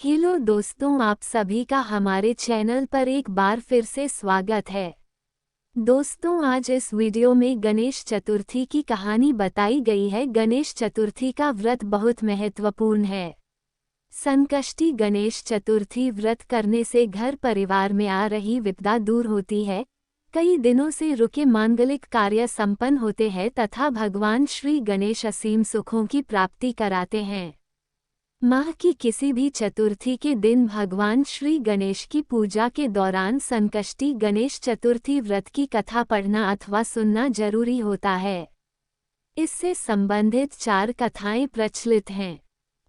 Hello दोस्तों, आप सभी का हमारे चैनल पर एक बार फिर से स्वागत है। दोस्तों, आज इस वीडियो में गणेश चतुर्थी की कहानी बताई गई है। गणेश चतुर्थी का व्रत बहुत महत्वपूर्ण है। संकष्टी गणेश चतुर्थी व्रत करने से घर परिवार में आ रही विपदा दूर होती है, कई दिनों से रुके मांगलिक कार्य संपन्न होते हैं तथा भगवान श्री गणेश असीम सुखों की प्राप्ति कराते हैं। माह की किसी भी चतुर्थी के दिन भगवान श्री गणेश की पूजा के दौरान संकष्टी गणेश चतुर्थी व्रत की कथा पढ़ना अथवा सुनना जरूरी होता है। इससे संबंधित 4 कथाएं प्रचलित हैं।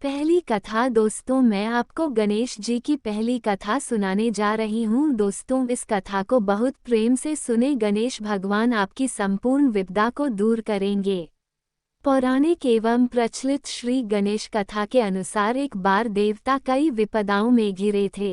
पहली कथा दोस्तों, मैं आपको गणेश जी की पहली कथा सुनाने जा रही हूँ। दोस्तों, इस कथा को बहुत प्रेम से सुने। गणेश भगवान आपकी संपूर्ण विपदा को दूर करेंगे। पौराणिक एवं प्रचलित श्री गणेश कथा के अनुसार एक बार देवता कई विपदाओं में घिरे थे।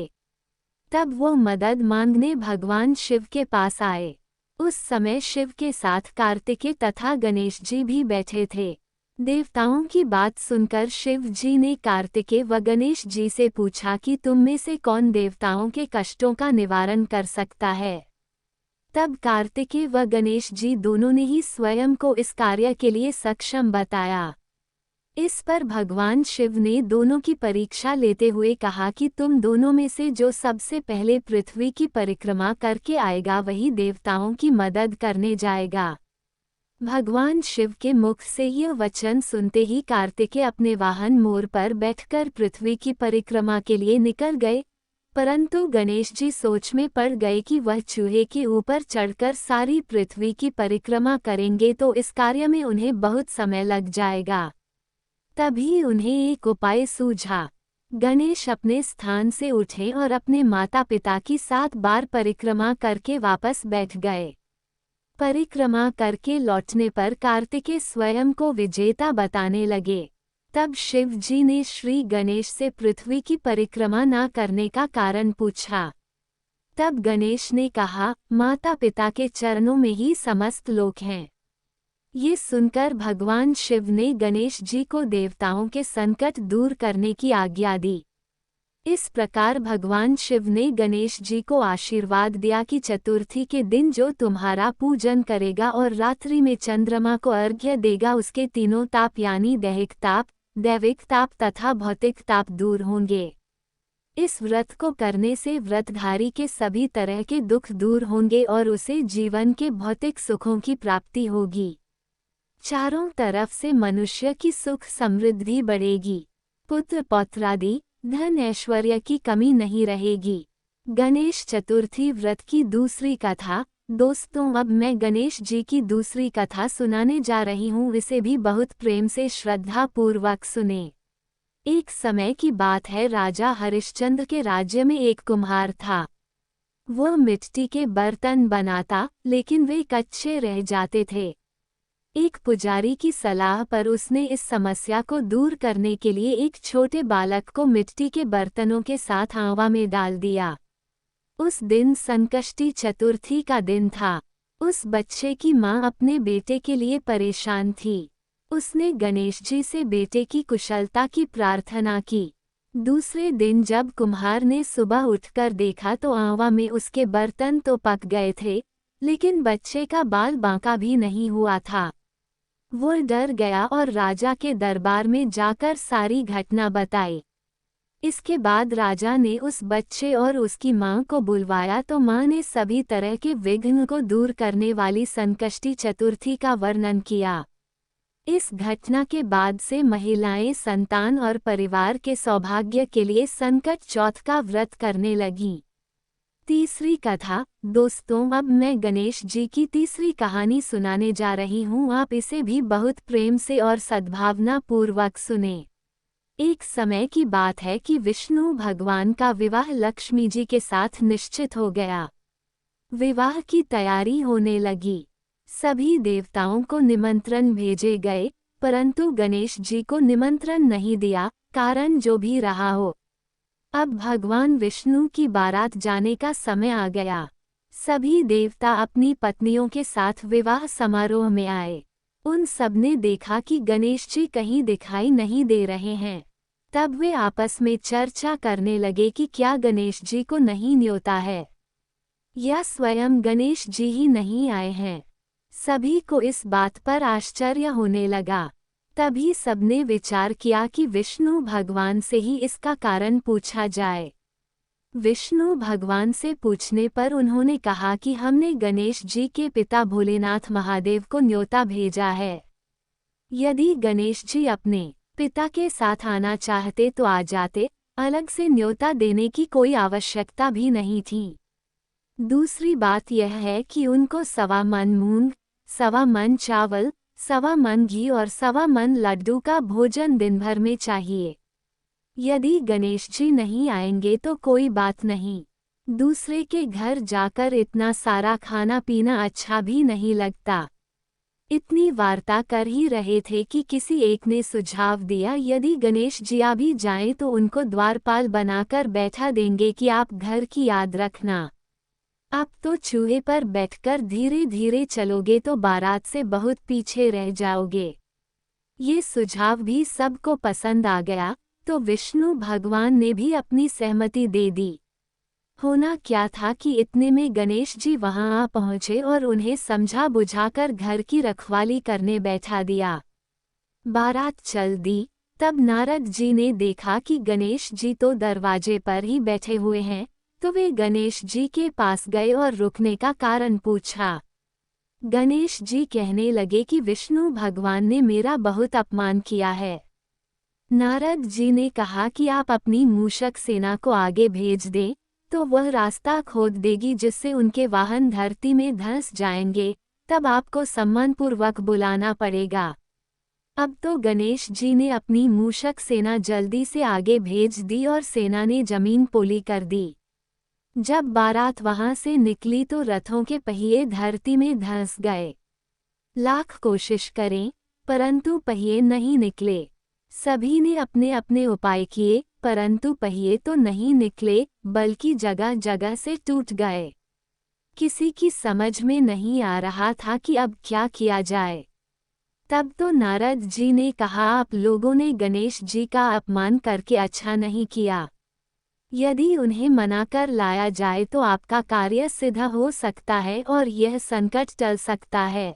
तब वो मदद मांगने भगवान शिव के पास आए। उस समय शिव के साथ कार्तिकेय तथा गणेश जी भी बैठे थे। देवताओं की बात सुनकर शिव जी ने कार्तिकेय व गणेश जी से पूछा कि तुम में से कौन देवताओं के कष्टों का निवारण कर सकता है। तब कार्तिकेय व गणेश जी दोनों ने ही स्वयं को इस कार्य के लिए सक्षम बताया। इस पर भगवान शिव ने दोनों की परीक्षा लेते हुए कहा कि तुम दोनों में से जो सबसे पहले पृथ्वी की परिक्रमा करके आएगा वही देवताओं की मदद करने जाएगा। भगवान शिव के मुख से यह वचन सुनते ही कार्तिकेय अपने वाहन मोर पर बैठकर पृथ्वी की परिक्रमा के लिए निकल गए, परंतु गणेश जी सोच में पड़ गए कि वह चूहे के ऊपर चढ़कर सारी पृथ्वी की परिक्रमा करेंगे तो इस कार्य में उन्हें बहुत समय लग जाएगा। तभी उन्हें एक उपाय सूझा। गणेश अपने स्थान से उठे और अपने माता पिता की 7 बार परिक्रमा करके वापस बैठ गए। परिक्रमा करके लौटने पर कार्तिकेय स्वयं को विजेता बताने लगे। तब शिव जी ने श्री गणेश से पृथ्वी की परिक्रमा न करने का कारण पूछा। तब गणेश ने कहा, माता पिता के चरणों में ही समस्त लोक हैं। ये सुनकर भगवान शिव ने गणेश जी को देवताओं के संकट दूर करने की आज्ञा दी। इस प्रकार भगवान शिव ने गणेश जी को आशीर्वाद दिया कि चतुर्थी के दिन जो तुम्हारा पूजन करेगा और रात्रि में चंद्रमा को अर्घ्य देगा उसके तीनों ताप यानी दैहिक ताप, दैविक ताप तथा भौतिक ताप दूर होंगे। इस व्रत को करने से व्रतधारी के सभी तरह के दुख दूर होंगे और उसे जीवन के भौतिक सुखों की प्राप्ति होगी। चारों तरफ से मनुष्य की सुख समृद्धि बढ़ेगी। पुत्र पौत्रादि धन ऐश्वर्य की कमी नहीं रहेगी। गणेश चतुर्थी व्रत की दूसरी कथा दोस्तों, अब मैं गणेश जी की दूसरी कथा सुनाने जा रही हूँ। इसे भी बहुत प्रेम से श्रद्धा पूर्वक सुने। एक समय की बात है, राजा हरिश्चंद्र के राज्य में एक कुम्हार था। वह मिट्टी के बर्तन बनाता, लेकिन वे कच्चे रह जाते थे। एक पुजारी की सलाह पर उसने इस समस्या को दूर करने के लिए एक छोटे बालक को मिट्टी के बर्तनों के साथ आंवा में डाल दिया। उस दिन संकष्टी चतुर्थी का दिन था। उस बच्चे की माँ अपने बेटे के लिए परेशान थी। उसने गणेश जी से बेटे की कुशलता की प्रार्थना की। दूसरे दिन जब कुम्हार ने सुबह उठकर देखा तो आंवा में उसके बर्तन तो पक गए थे, लेकिन बच्चे का बाल बांका भी नहीं हुआ था। वो डर गया और राजा के दरबार में जाकर सारी घटना बताई। इसके बाद राजा ने उस बच्चे और उसकी मां को बुलवाया तो मां ने सभी तरह के विघ्न को दूर करने वाली संकष्टी चतुर्थी का वर्णन किया। इस घटना के बाद से महिलाएं संतान और परिवार के सौभाग्य के लिए संकट चौथ का व्रत करने लगीं। तीसरी कथा दोस्तों, अब मैं गणेश जी की तीसरी कहानी सुनाने जा रही हूँ। आप इसे भी बहुत प्रेम से और सद्भावना पूर्वक सुने। एक समय की बात है कि विष्णु भगवान का विवाह लक्ष्मी जी के साथ निश्चित हो गया। विवाह की तैयारी होने लगी। सभी देवताओं को निमंत्रण भेजे गए, परंतु गणेश जी को निमंत्रण नहीं दिया। कारण जो भी रहा हो, अब भगवान विष्णु की बारात जाने का समय आ गया। सभी देवता अपनी पत्नियों के साथ विवाह समारोह में आए। उन सबने देखा कि गणेश जी कहीं दिखाई नहीं दे रहे हैं। तब वे आपस में चर्चा करने लगे कि क्या गणेश जी को नहीं न्योता है, या स्वयं गणेश जी ही नहीं आए हैं। सभी को इस बात पर आश्चर्य होने लगा। तभी सबने विचार किया कि विष्णु भगवान से ही इसका कारण पूछा जाए। विष्णु भगवान से पूछने पर उन्होंने कहा कि हमने गणेश जी के पिता भोलेनाथ महादेव को न्योता भेजा है। यदि गणेश जी अपने पिता के साथ आना चाहते तो आ जाते, अलग से न्योता देने की कोई आवश्यकता भी नहीं थी। दूसरी बात यह है कि उनको 1.25 मन मूंग, 1.25 मन चावल, 1.25 मन घी और 1.25 मन लड्डू का भोजन दिन भर में चाहिए। यदि गणेश जी नहीं आएंगे तो कोई बात नहीं, दूसरे के घर जाकर इतना सारा खाना पीना अच्छा भी नहीं लगता। इतनी वार्ता कर ही रहे थे कि किसी एक ने सुझाव दिया, यदि गणेश जी आ भी जाएं तो उनको द्वारपाल बनाकर बैठा देंगे कि आप घर की याद रखना। आप तो चूहे पर बैठकर धीरे धीरे चलोगे तो बारात से बहुत पीछे रह जाओगे। ये सुझाव भी सबको पसंद आ गया, तो विष्णु भगवान ने भी अपनी सहमति दे दी। होना क्या था कि इतने में गणेश जी वहां आ पहुंचे और उन्हें समझा बुझाकर घर की रखवाली करने बैठा दिया। बारात चल दी, तब नारद जी ने देखा कि गणेश जी तो दरवाजे पर ही बैठे हुए हैं, तो वे गणेश जी के पास गए और रुकने का कारण पूछा। गणेश जी कहने लगे कि विष्णु भगवान ने मेरा बहुत अपमान किया है। नारद जी ने कहा कि आप अपनी मूषक सेना को आगे भेज दें, तो वह रास्ता खोद देगी जिससे उनके वाहन धरती में धंस जाएंगे, तब आपको सम्मानपूर्वक बुलाना पड़ेगा। अब तो गणेश जी ने अपनी मूषक सेना जल्दी से आगे भेज दी और सेना ने जमीन पोली कर दी। जब बारात वहां से निकली तो रथों के पहिए धरती में धंस गए। लाख कोशिश करें, परंतु पहिए नहीं निकले। सभी ने अपने अपने उपाय किए, परंतु पहिए तो नहीं निकले, बल्कि जगह जगह से टूट गए। किसी की समझ में नहीं आ रहा था कि अब क्या किया जाए। तब तो नारद जी ने कहा, आप लोगों ने गणेश जी का अपमान करके अच्छा नहीं किया। यदि उन्हें मनाकर लाया जाए तो आपका कार्य सिद्ध हो सकता है और यह संकट टल सकता है।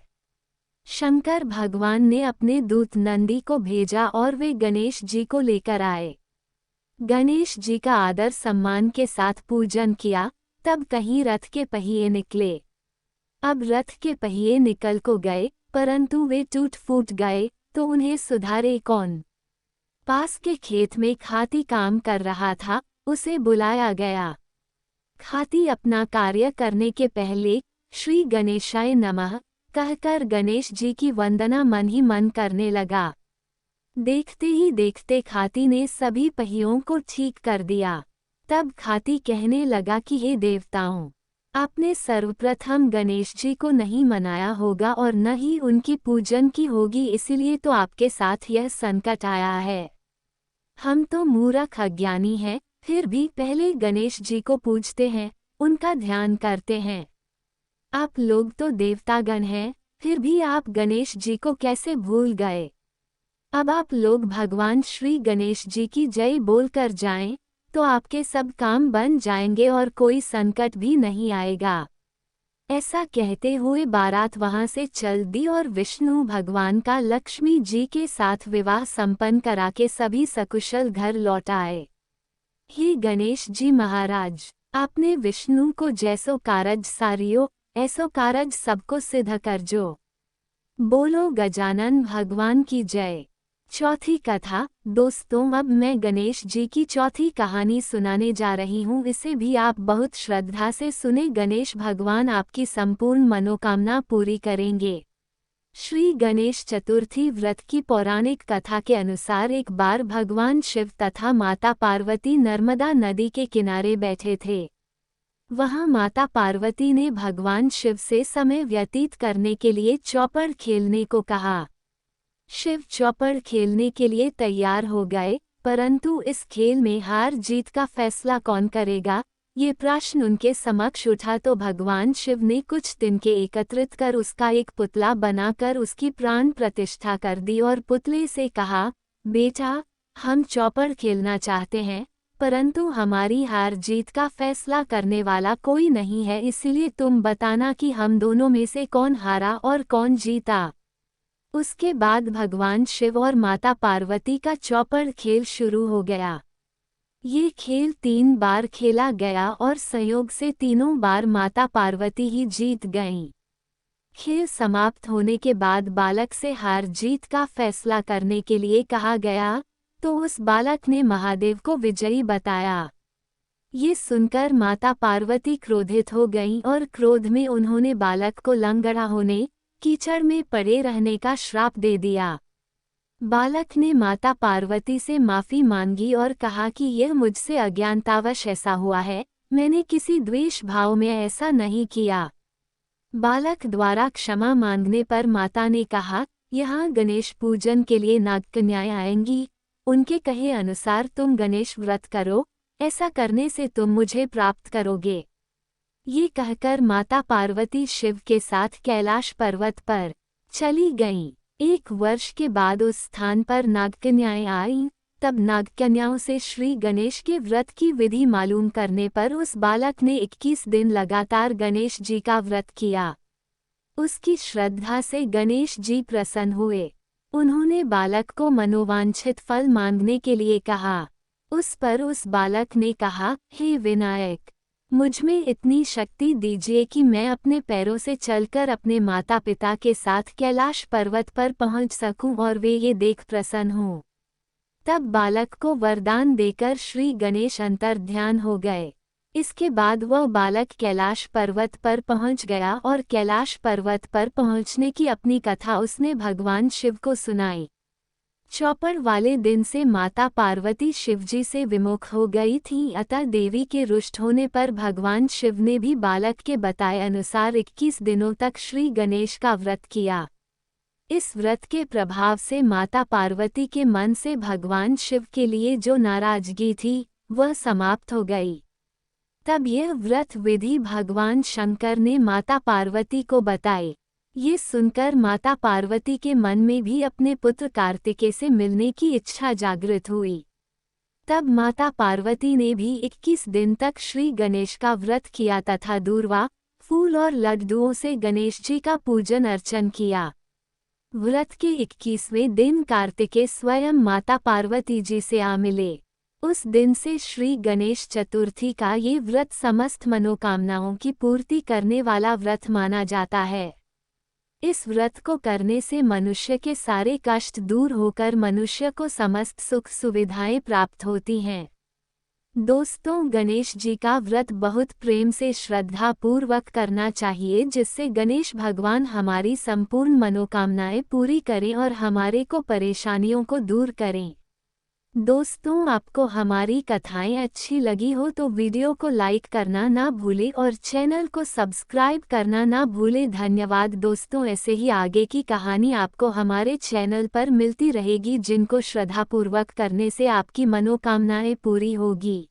शंकर भगवान ने अपने दूत नंदी को भेजा और वे गणेश जी को लेकर आए। गणेश जी का आदर सम्मान के साथ पूजन किया, तब कहीं रथ के पहिए निकले। अब रथ के पहिए निकल को गए, परंतु वे टूट फूट गए, तो उन्हें सुधारे कौन? पास के खेत में खाती काम कर रहा था, उसे बुलाया गया। खाती अपना कार्य करने के पहले श्री गणेशाय नमः कहकर गणेश जी की वंदना मन ही मन करने लगा। देखते ही देखते खाती ने सभी पहियों को ठीक कर दिया। तब खाती कहने लगा कि हे देवताओं, आपने सर्वप्रथम गणेश जी को नहीं मनाया होगा और न ही उनकी पूजन की होगी, इसलिए तो आपके साथ यह संकट आया है। हम तो मूर्ख अज्ञानी हैं, फिर भी पहले गणेश जी को पूजते हैं, उनका ध्यान करते हैं। आप लोग तो देवतागण हैं, फिर भी आप गणेश जी को कैसे भूल गए? अब आप लोग भगवान श्री गणेश जी की जय बोलकर जाएं, तो आपके सब काम बन जाएंगे और कोई संकट भी नहीं आएगा। ऐसा कहते हुए बारात वहां से चल दी और विष्णु भगवान का लक्ष्मी जी के साथ विवाह संपन्न करा के सभी सकुशल घर लौट आए। हे गणेश जी महाराज, आपने विष्णु को जैसो कारज सारियो, ऐसो कारज सबको सिद्ध करजो। बोलो गजानन भगवान की जय। चौथी कथा। दोस्तों, अब मैं गणेश जी की चौथी कहानी सुनाने जा रही हूँ, इसे भी आप बहुत श्रद्धा से सुने। गणेश भगवान आपकी संपूर्ण मनोकामना पूरी करेंगे। श्री गणेश चतुर्थी व्रत की पौराणिक कथा के अनुसार एक बार भगवान शिव तथा माता पार्वती नर्मदा नदी के किनारे बैठे थे। वहां माता पार्वती ने भगवान शिव से समय व्यतीत करने के लिए चौपड़ खेलने को कहा। शिव चौपड़ खेलने के लिए तैयार हो गए, परंतु इस खेल में हार जीत का फैसला कौन करेगा, ये प्रश्न उनके समक्ष उठा तो भगवान शिव ने कुछ तिनके एकत्रित कर उसका एक पुतला बनाकर उसकी प्राण प्रतिष्ठा कर दी और पुतले से कहा, बेटा, हम चौपड़ खेलना चाहते हैं, परंतु हमारी हार जीत का फैसला करने वाला कोई नहीं है, इसलिए तुम बताना कि हम दोनों में से कौन हारा और कौन जीता। उसके बाद भगवान शिव और माता पार्वती का चौपड़ खेल शुरू हो गया। ये खेल 3 बार खेला गया और संयोग से तीनों बार माता पार्वती ही जीत गईं। खेल समाप्त होने के बाद बालक से हार जीत का फैसला करने के लिए कहा गया, तो उस बालक ने महादेव को विजयी बताया। ये सुनकर माता पार्वती क्रोधित हो गईं और क्रोध में उन्होंने बालक को लंगड़ा होने, कीचड़ में पड़े रहने का श्राप दे दिया। बालक ने माता पार्वती से माफी मांगी और कहा कि यह मुझसे अज्ञानतावश ऐसा हुआ है, मैंने किसी द्वेष भाव में ऐसा नहीं किया। बालक द्वारा क्षमा मांगने पर माता ने कहा, यहाँ गणेश पूजन के लिए नागकन्याएं आएंगी, उनके कहे अनुसार तुम गणेश व्रत करो, ऐसा करने से तुम मुझे प्राप्त करोगे। ये कहकर माता पार्वती शिव के साथ कैलाश पर्वत पर चली गईं। 1 वर्ष के बाद उस स्थान पर नागकन्याएं आईं, तब नागकन्याओं से श्री गणेश के व्रत की विधि मालूम करने पर उस बालक ने 21 दिन लगातार गणेश जी का व्रत किया। उसकी श्रद्धा से गणेश जी प्रसन्न हुए। उन्होंने बालक को मनोवांछित फल मांगने के लिए कहा। उस पर उस बालक ने कहा, हे विनायक, मुझमें इतनी शक्ति दीजिए कि मैं अपने पैरों से चलकर अपने माता पिता के साथ कैलाश पर्वत पर पहुंच सकूं और वे ये देख प्रसन्न हों। तब बालक को वरदान देकर श्री गणेश अंतर्ध्यान हो गए। इसके बाद वह बालक कैलाश पर्वत पर पहुंच गया और कैलाश पर्वत पर पहुंचने की अपनी कथा उसने भगवान शिव को सुनाई। चौपड़ वाले दिन से माता पार्वती शिवजी से विमुख हो गई थीं, अतः देवी के रुष्ट होने पर भगवान शिव ने भी बालक के बताए अनुसार 21 दिनों तक श्री गणेश का व्रत किया। इस व्रत के प्रभाव से माता पार्वती के मन से भगवान शिव के लिए जो नाराजगी थी, वह समाप्त हो गई। तब यह व्रत विधि भगवान शंकर ने माता पार्वती को बताई। ये सुनकर माता पार्वती के मन में भी अपने पुत्र कार्तिकेय से मिलने की इच्छा जागृत हुई। तब माता पार्वती ने भी 21 दिन तक श्री गणेश का व्रत किया तथा दूर्वा, फूल और लड्डुओं से गणेश जी का पूजन अर्चन किया। व्रत के 21वें दिन कार्तिकेय स्वयं माता पार्वती जी से आ मिले। उस दिन से श्री गणेश चतुर्थी का ये व्रत समस्त मनोकामनाओं की पूर्ति करने वाला व्रत माना जाता है। इस व्रत को करने से मनुष्य के सारे कष्ट दूर होकर मनुष्य को समस्त सुख सुविधाएं प्राप्त होती हैं। दोस्तों, गणेश जी का व्रत बहुत प्रेम से श्रद्धा पूर्वक करना चाहिए, जिससे गणेश भगवान हमारी संपूर्ण मनोकामनाएं पूरी करें और हमारे को परेशानियों को दूर करें। दोस्तों, आपको हमारी कथाएं अच्छी लगी हो तो वीडियो को लाइक करना ना भूलें और चैनल को सब्सक्राइब करना ना भूलें। धन्यवाद दोस्तों। ऐसे ही आगे की कहानी आपको हमारे चैनल पर मिलती रहेगी, जिनको श्रद्धापूर्वक करने से आपकी मनोकामनाएं पूरी होगी।